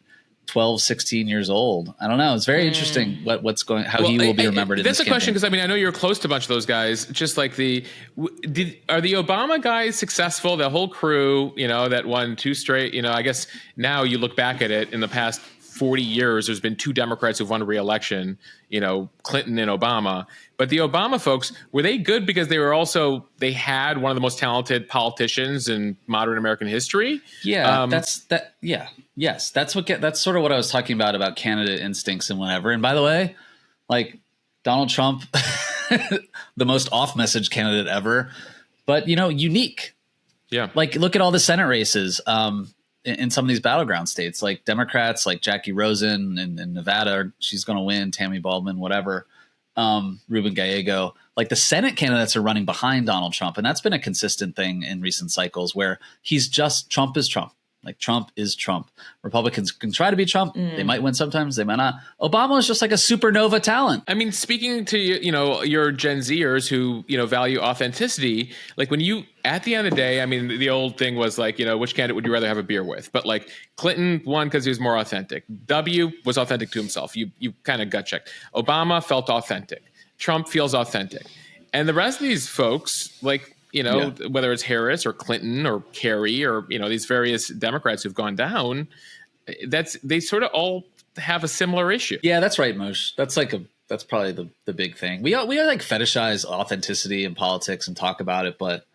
12, 16 years old. I don't know. It's very interesting what's going, how he will be remembered in this That's a question, because I mean, I know you're close to a bunch of those guys. Just like are the Obama guys successful? The whole crew, you know, that won 2 straight, you know, I guess now you look back at it in the past 40 years, there's been 2 Democrats who've won re-election, you know, Clinton and Obama. But the Obama folks, were they good because they had one of the most talented politicians in modern American history? Yeah, yes, that's sort of what I was talking about candidate instincts and whatever. And by the way, like Donald Trump, the most off-message candidate ever, but you know, unique. Yeah, like look at all the Senate races. In some of these battleground states, like Democrats, like Jackie Rosen in Nevada, she's going to win, Tammy Baldwin, whatever, Ruben Gallego, like the Senate candidates are running behind Donald Trump. And that's been a consistent thing in recent cycles where Trump is Trump. Like Trump is Trump. Republicans can try to be Trump. They might win sometimes. They might not. Obama is just like a supernova talent. I mean, speaking to, you know, your Gen Zers who, you know, value authenticity, like when you, at the end of the day, I mean, the old thing was like, you know, which candidate would you rather have a beer with? But like Clinton won because he was more authentic. W was authentic to himself. You kind of gut checked. Obama felt authentic. Trump feels authentic. And the rest of these folks, like, you know, whether it's Harris or Clinton or Kerry or, you know, these various Democrats who've gone down, they sort of all have a similar issue. Yeah, that's right, Moshe. That's probably the big thing. We like fetishize authenticity in politics and talk about it, but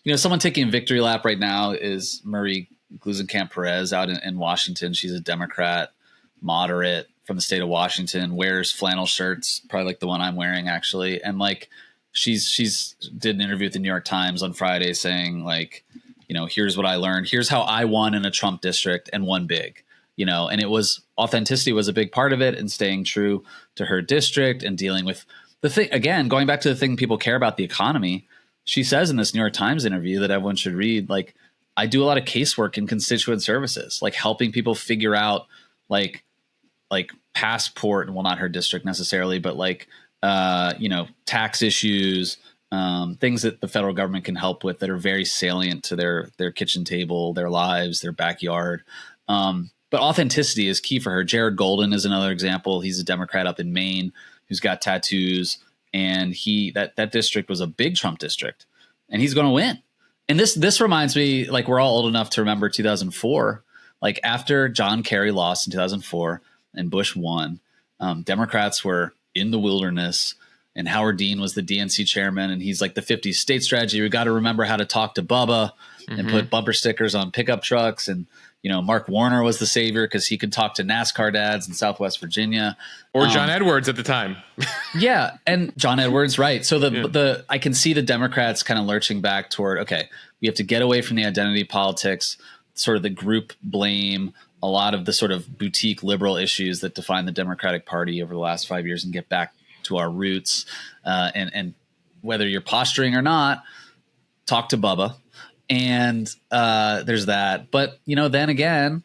you know, someone taking a victory lap right now is Marie Gluesenkamp Perez out in Washington. She's a Democrat, moderate from the state of Washington, wears flannel shirts, probably like the one I'm wearing actually, and like. She's did an interview with the New York Times on Friday saying like, you know, here's what I learned. Here's how I won in a Trump district and won big, you know, and it was authenticity was a big part of it and staying true to her district and dealing with the thing. Again, going back to the thing people care about, the economy. She says in this New York Times interview that everyone should read, like, I do a lot of casework in constituent services, like helping people figure out like passport, well, not her district necessarily, but like, you know, tax issues, things that the federal government can help with that are very salient to their kitchen table, their lives, their backyard. But authenticity is key for her. Jared Golden is another example. He's a Democrat up in Maine who's got tattoos, and that district was a big Trump district, and he's going to win. And this reminds me, like, we're all old enough to remember 2004, like after John Kerry lost in 2004 and Bush won, Democrats were in the wilderness, and Howard Dean was the DNC chairman, and he's like the 50s state strategy. We got to remember how to talk to Bubba and put bumper stickers on pickup trucks. And, you know, Mark Warner was the savior because he could talk to NASCAR dads in Southwest Virginia. Or John Edwards at the time. Yeah. And John Edwards, right. So I can see the Democrats kind of lurching back toward, okay, we have to get away from the identity politics, sort of the group blame, a lot of the sort of boutique liberal issues that define the Democratic Party over the last 5 years, and get back to our roots. And whether you're posturing or not, talk to Bubba. And there's that. But, you know, then again,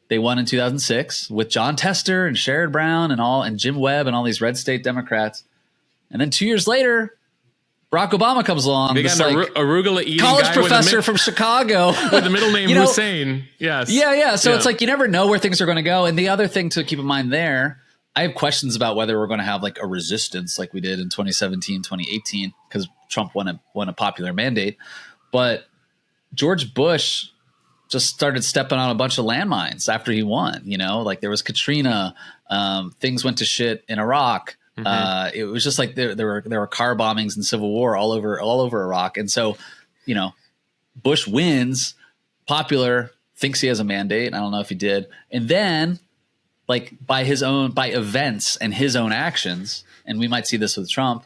they won in 2006 with John Tester and Sherrod Brown and Jim Webb and all these red state Democrats. And then 2 years later, Barack Obama comes along. They got an arugula eating college guy professor from Chicago with the middle name Hussein. Yes. Yeah. So it's like you never know where things are going to go. And the other thing to keep in mind there, I have questions about whether we're going to have like a resistance like we did in 2017, 2018, because Trump won a popular mandate. But George Bush just started stepping on a bunch of landmines after he won. Like there was Katrina, things went to shit in Iraq. It was just like there were car bombings and civil war all over Iraq. And so, Bush wins, popular, thinks he has a mandate. I don't know if he did. And then like by events and his own actions, and we might see this with Trump,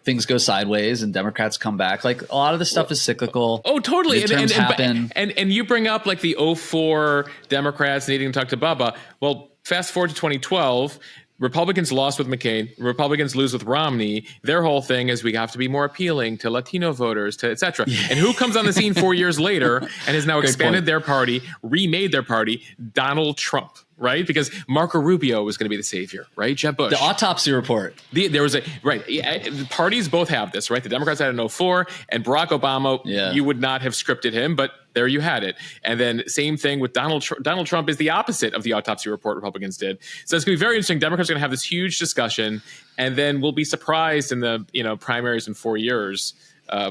things go sideways and Democrats come back. Like a lot of this stuff is cyclical. Oh, totally. Midterms happen. And you bring up like the 04 Democrats needing to talk to Bubba. Well, fast forward to 2012, Republicans lost with McCain. Republicans lose with Romney. Their whole thing is we have to be more appealing to Latino voters, to et cetera. And who comes on the scene 4 years later and has now expanded their party, remade their party? Donald Trump. Right, because Marco Rubio was going to be the savior, right? Jeb Bush. The autopsy report. There was the parties both have this, right? The Democrats had an 04, and Barack Obama. You would not have scripted him, but there you had it. And then same thing with Donald Trump. Donald Trump is the opposite of the autopsy report Republicans did. So it's going to be very interesting. Democrats are going to have this huge discussion, and then we'll be surprised in the primaries in 4 years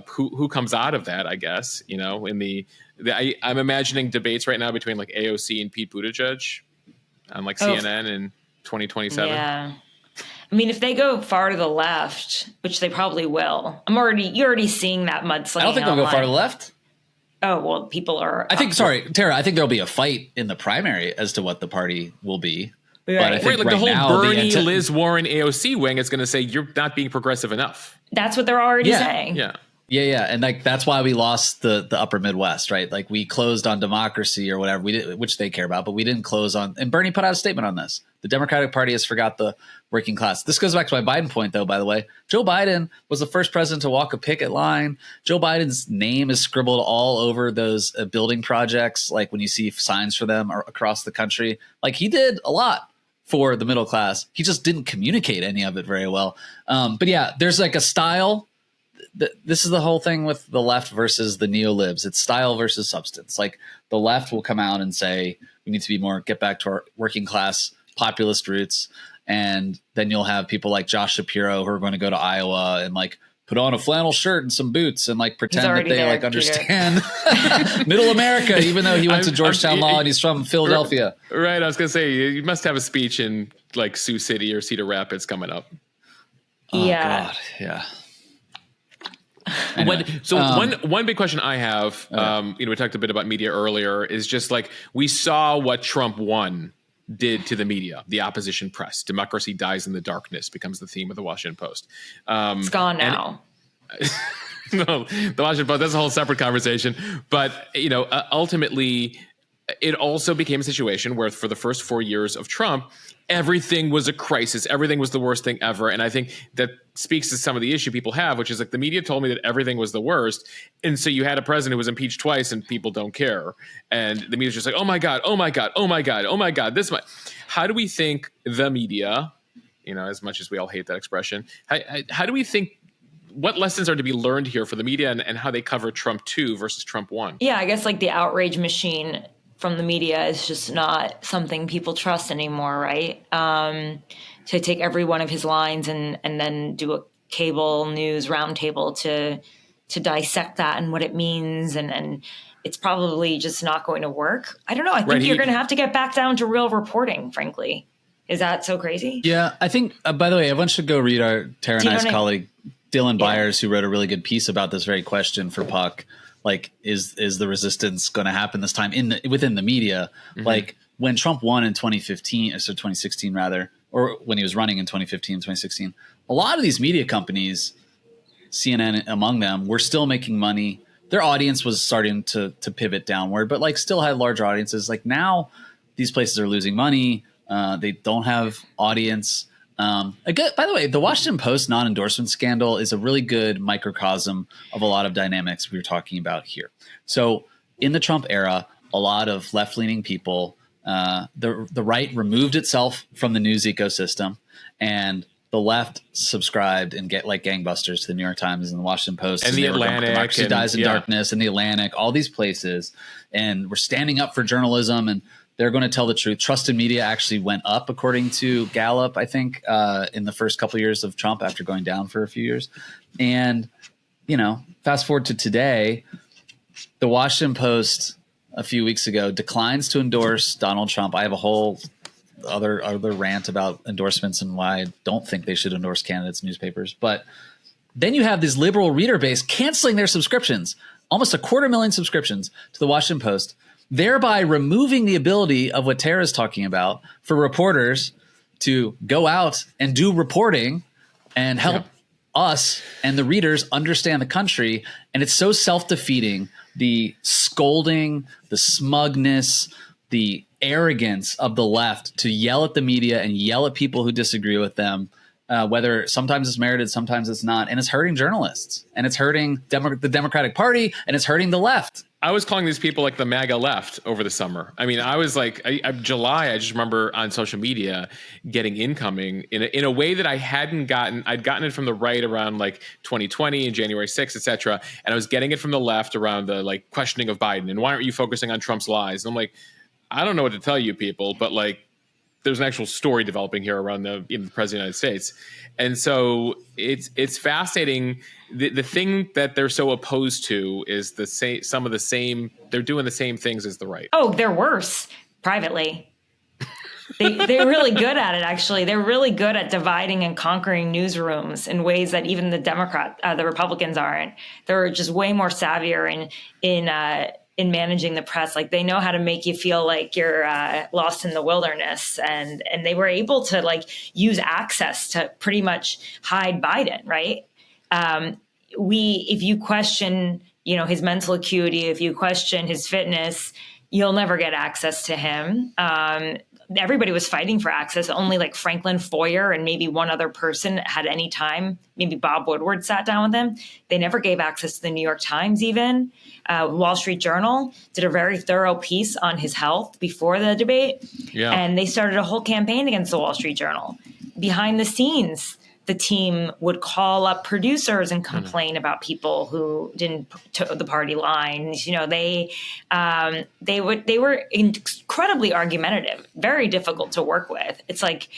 who comes out of that. I guess I'm imagining debates right now between like AOC and Pete Buttigieg on like CNN in 2027. Yeah. I mean, if they go far to the left, which they probably will, you're already seeing that mudslinging. I don't think they'll go far to the left. Oh, well, people are. Tara, I think there'll be a fight in the primary as to what the party will be. Right. But I think like the whole Bernie, Liz Warren, AOC wing is going to say you're not being progressive enough. That's what they're already saying. Yeah. Yeah. And like, that's why we lost the upper Midwest, right? Like we closed on democracy or whatever which they care about, but we didn't close on, and Bernie put out a statement on this. The Democratic Party has forgot the working class. This goes back to my Biden point though, by the way. Joe Biden was the first president to walk a picket line. Joe Biden's name is scribbled all over those building projects. Like when you see signs for them across the country, like he did a lot for the middle class. He just didn't communicate any of it very well. But yeah, there's like a style. This is the whole thing with the left versus the neolibs. It's style versus substance. Like the left will come out and say, we need to get back to our working class populist roots. And then you'll have people like Josh Shapiro who are going to go to Iowa and like put on a flannel shirt and some boots and like pretend that they like understand middle America, even though he went to Georgetown Law and he's from Philadelphia. Right. I was going to say, you must have a speech in like Sioux City or Cedar Rapids coming up. Oh, God. Yeah. Anyway, one big question I have, we talked a bit about media earlier, is just like we saw what Trump won did to the media, the opposition press. Democracy dies in the darkness becomes the theme of the Washington Post. It's gone now. No, the Washington Post, that's a whole separate conversation. But, ultimately, it also became a situation where for the first 4 years of Trump, everything was a crisis. Everything was the worst thing ever. And I think that speaks to some of the issue people have, which is like the media told me that everything was the worst. And so you had a president who was impeached twice and people don't care. And the media's just like, oh my God, oh my God, oh my God, oh my God, this much. How do we think the media, as much as we all hate that expression, how do we think what lessons are to be learned here for the media and how they cover Trump 2 versus Trump 1? Yeah, I guess like the outrage machine from the media is just not something people trust anymore, right? To take every one of his lines and then do a cable news roundtable to dissect that and what it means, and it's probably just not going to work. I don't know. I think you're going to have to get back down to real reporting, frankly. Is that so crazy? Yeah, I think, by the way, everyone should go read our Tara and I's colleague, Dylan Byers, who wrote a really good piece about this very question for Puck. Like, is the resistance going to happen this time within the media? Mm-hmm. Like when Trump won in 2016 rather, or when he was running in 2015, 2016, a lot of these media companies, CNN among them, were still making money. Their audience was starting to pivot downward, but like still had larger audiences. Like now these places are losing money. They don't have audience. Again, by the way, the Washington Post non-endorsement scandal is a really good microcosm of a lot of dynamics we were talking about here. So in the Trump era, a lot of left-leaning people, the right removed itself from the news ecosystem, and the left subscribed and get like gangbusters to the New York Times and the Washington Post and the Atlantic, Democracy Dies in Darkness, and the Atlantic, all these places, and we're standing up for journalism, and they're going to tell the truth. Trusted media actually went up, according to Gallup, I think, in the first couple of years of Trump after going down for a few years. And, fast forward to today, the Washington Post a few weeks ago, declines to endorse Donald Trump. I have a whole other rant about endorsements and why I don't think they should endorse candidates, newspapers. But then you have this liberal reader base canceling their subscriptions, almost 250,000 subscriptions to the Washington Post, thereby removing the ability of what Tara's talking about for reporters to go out and do reporting and help us and the readers understand the country. And it's so self-defeating, the scolding, the smugness, the arrogance of the left to yell at the media and yell at people who disagree with them, whether sometimes it's merited, sometimes it's not. And it's hurting journalists, and it's hurting the Democratic Party, and it's hurting the left. I was calling these people like the MAGA left over the summer. I mean, I was like, July, I just remember on social media getting incoming in a way that I hadn't gotten. I'd gotten it from the right around like 2020 and January 6th, et cetera. And I was getting it from the left around the like questioning of Biden. And why aren't you focusing on Trump's lies? And I'm like, I don't know what to tell you people, but like, there's an actual story developing here around the president of the United States. And so it's fascinating. The thing that they're so opposed to is they're doing the same things as the right. Oh, they're worse privately. They're really good at it, actually. They're really good at dividing and conquering newsrooms in ways that even the Republicans aren't. They're just way more savvier in managing the press. Like, they know how to make you feel like you're lost in the wilderness, and they were able to like use access to pretty much hide Biden, right? If you question, his mental acuity, if you question his fitness, you'll never get access to him. Everybody was fighting for access. Only like Franklin Foer and maybe one other person had any time. Maybe Bob Woodward sat down with him. They never gave access to the New York Times even. Wall Street Journal did a very thorough piece on his health before the debate. Yeah. And they started a whole campaign against the Wall Street Journal. Behind the scenes, the team would call up producers and complain about people who didn't toe the party lines. They were incredibly argumentative, very difficult to work with. It's like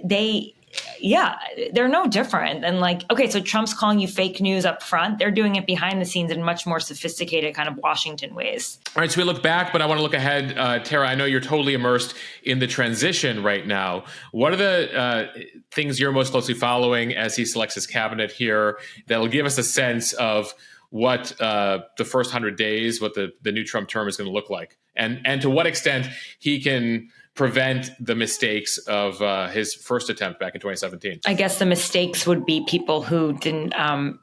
they're no different than like, okay, so Trump's calling you fake news up front. They're doing it behind the scenes in much more sophisticated kind of Washington ways. All right, so we look back, but I want to look ahead. Tara, I know you're totally immersed in the transition right now. What are the things you're most closely following as he selects his cabinet here that'll give us a sense of what the first 100 days, what the new Trump term is going to look like, and to what extent he can prevent the mistakes of his first attempt back in 2017? I guess the mistakes would be people who didn't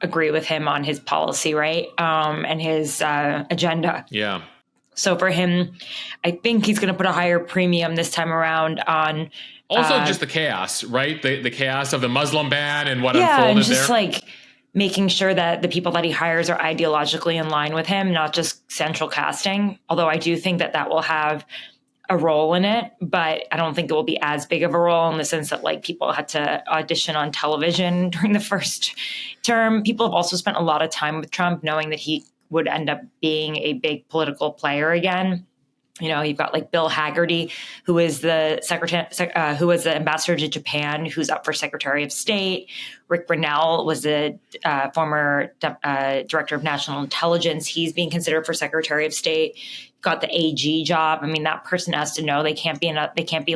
agree with him on his policy, right? And his agenda. Yeah. So for him, I think he's going to put a higher premium this time around on... Also just the chaos, right? The chaos of the Muslim ban and what unfolded there. Yeah, and just like making sure that the people that he hires are ideologically in line with him, not just central casting. Although I do think that will have a role in it, but I don't think it will be as big of a role in the sense that like people had to audition on television during the first term. People have also spent a lot of time with Trump knowing that he would end up being a big political player again. You've got like Bill Hagerty, who is the ambassador to Japan, who's up for Secretary of State. Rick Grenell was the former director of national intelligence. He's being considered for Secretary of State. Got the AG job. I mean, that person has to know they can't be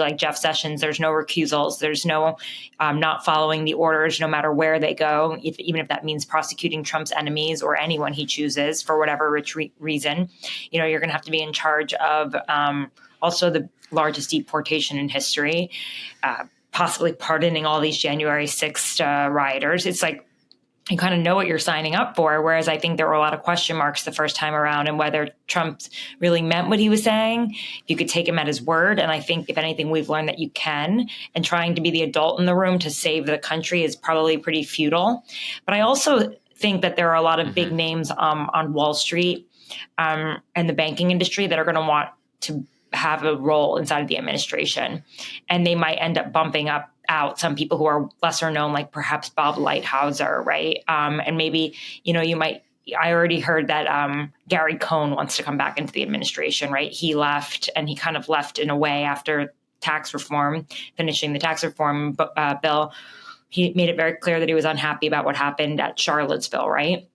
like Jeff Sessions. There's no recusals. There's no not following the orders, no matter where they go, even if that means prosecuting Trump's enemies or anyone he chooses for whatever reason. You're going to have to be in charge of also the largest deportation in history, possibly pardoning all these January 6th rioters. It's like, you kind of know what you're signing up for. Whereas I think there were a lot of question marks the first time around and whether Trump really meant what he was saying. You could take him at his word. And I think if anything, we've learned that you can, and trying to be the adult in the room to save the country is probably pretty futile. But I also think that there are a lot of big names on Wall Street and the banking industry that are going to want to have a role inside of the administration. And they might end up bumping out some people who are lesser known, like perhaps Bob Lighthouser, right? And maybe, I already heard that Gary Cohn wants to come back into the administration, right? He left, and he kind of left in a way after tax reform, finishing the tax reform bill. He made it very clear that he was unhappy about what happened at Charlottesville, right?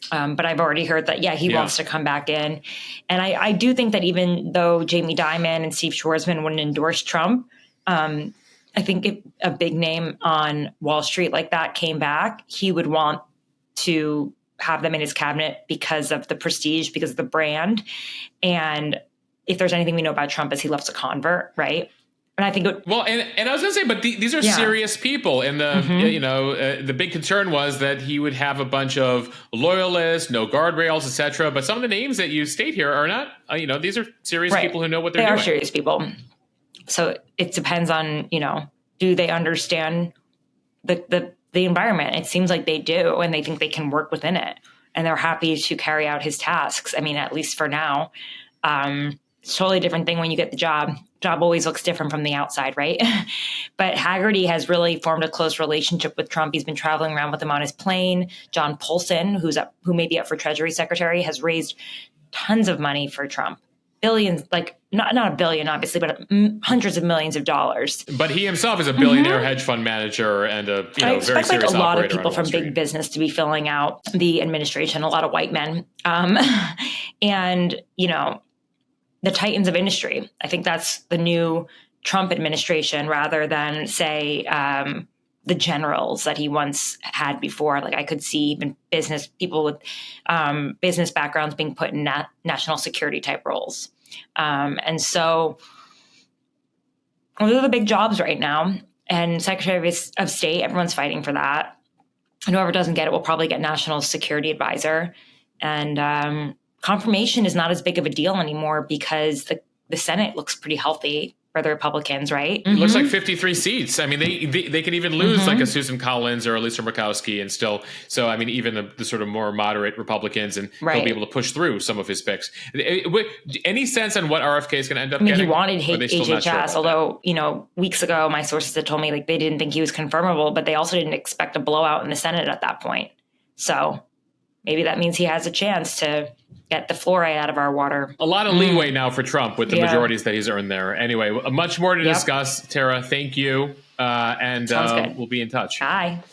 But I've already heard that, he wants to come back in. And I do think that even though Jamie Dimon and Steve Schwarzman wouldn't endorse Trump, I think if a big name on Wall Street like that came back, he would want to have them in his cabinet because of the prestige, because of the brand. And if there's anything we know about Trump is he loves to convert, right? And I think and I was going to say, but these are serious people, and the big concern was that he would have a bunch of loyalists, no guardrails, etc. But some of the names that you state here are not. These are serious people who know what they're doing. They are serious people. So it depends on do they understand the environment? It seems like they do, and they think they can work within it, and they're happy to carry out his tasks. I mean, at least for now. It's a totally different thing when you get the job. Job always looks different from the outside, right? But Haggerty has really formed a close relationship with Trump. He's been traveling around with him on his plane. John Polson, who may be up for Treasury Secretary, has raised tons of money for Trump. Billions, like not a billion, obviously, but hundreds of millions of dollars. But he himself is a billionaire hedge fund manager and a I expect very serious a lot of operator people on Wall from Street. big business to be filling out the administration. A lot of white men, and the titans of industry. I think that's the new Trump administration rather than, say, the generals that he once had before. Like I could see even business people with business backgrounds being put in national security type roles. And so those are the big jobs right now. And Secretary of State, everyone's fighting for that. And whoever doesn't get it will probably get National Security Advisor. And confirmation is not as big of a deal anymore because the Senate looks pretty healthy for the Republicans, right? It looks like 53 seats. I mean, they could even lose like a Susan Collins or a Lisa Murkowski and still. So, I mean, even the sort of more moderate Republicans, and he'll be able to push through some of his picks. Any sense on what RFK is going to end up getting? He wanted HHS, although, weeks ago, my sources had told me like they didn't think he was confirmable, but they also didn't expect a blowout in the Senate at that point. So maybe that means he has a chance to get the fluoride out of our water. A lot of leeway now for Trump with the majorities that he's earned there. Anyway, much more to discuss. Tara, thank you. And we'll be in touch. Bye.